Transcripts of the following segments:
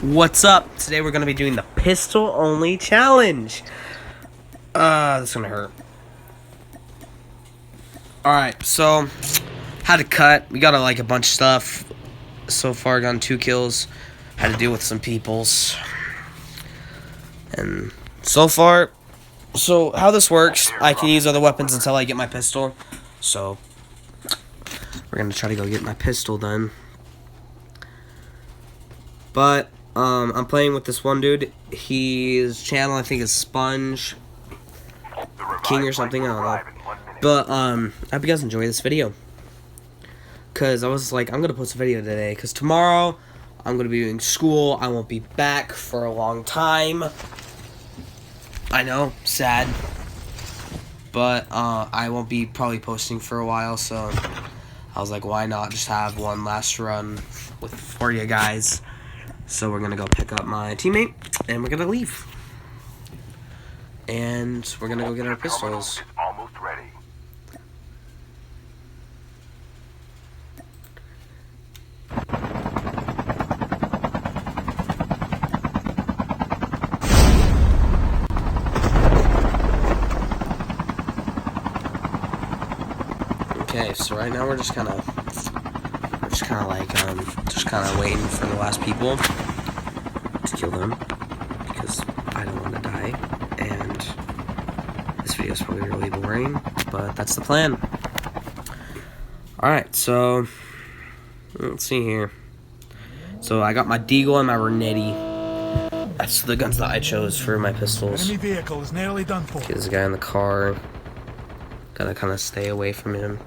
What's up? Today we're gonna be doing the pistol only challenge. This is gonna hurt. Alright, so had to cut. We got a bunch of stuff. So far gotten 2 kills. Had to deal with some peoples. And so far, how this works, I can use other weapons until I get my pistol. So we're gonna try to go get my pistol done. But I'm playing with this one dude. His channel, I think, is Sponge King or something. I don't know. But I hope you guys enjoy this video. Cause I was like, I'm gonna post a video today. Cause tomorrow I'm gonna be doing school. I won't be back for a long time. I know, sad. But I won't be probably posting for a while. So I was like, why not just have one last run for you guys? So we're gonna go pick up my teammate, and we're gonna leave. And we're gonna go get our pistols. Almost ready. Okay, so right now we're just kind of waiting for the last people to kill them, because I don't want to die, and this video is probably really boring, but that's the plan. Alright, so let's see here. So I got my Deagle and my Renetti. That's the guns that I chose for my pistols. Enemy vehicle is nearly done for. Okay, there's a guy in the car. Gotta kind of stay away from him.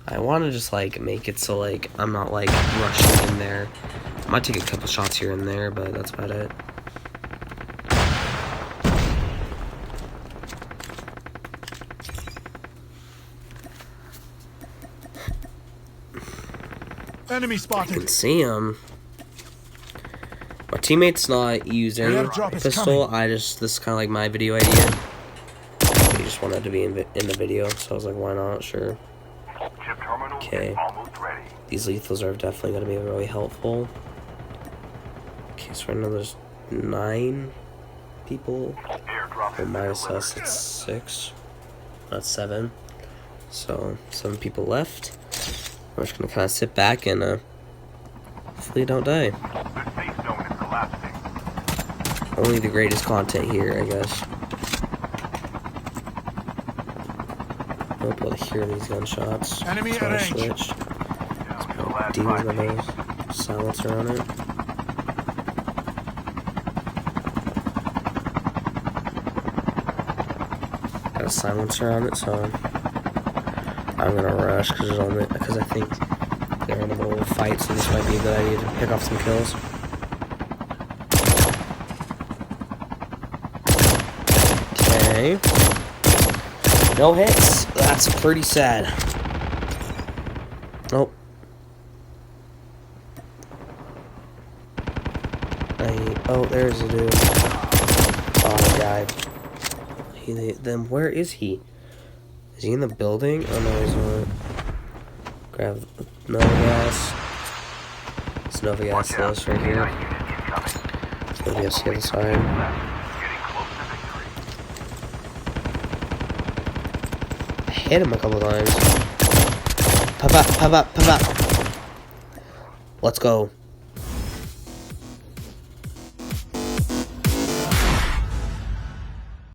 I want to just make it so I'm not rushing in there. I might take a couple shots here and there, but that's about it. Enemy I spotted. can see him. My teammate's not using pistol. This is kind of like my video idea. He just wanted to be in the video, so I was like, why not? Sure. Okay, these lethals are definitely going to be really helpful. Okay, so right now there's 9 people. Well, minus us, it's 6. Not 7. So, 7 people left. We're just going to kind of sit back and hopefully don't die. Only the greatest content here, I guess. I won't be able to hear these gunshots. Enemy So I at switched. Deal's got a silencer on it. Got a silencer on it, so I'm gonna rush because I think they're in the middle of a fight, so this might be a good idea to pick off some kills. Okay. No hits. That's pretty sad. Nope. Oh, there's a dude. Oh, he died. Then where is he? Is he in the building? Oh no, he's not. Grab Nova gas. It's Nova gas this right here. Nova gas the other side. I hit him a couple times. Pop up, pop up, pop up. Let's go.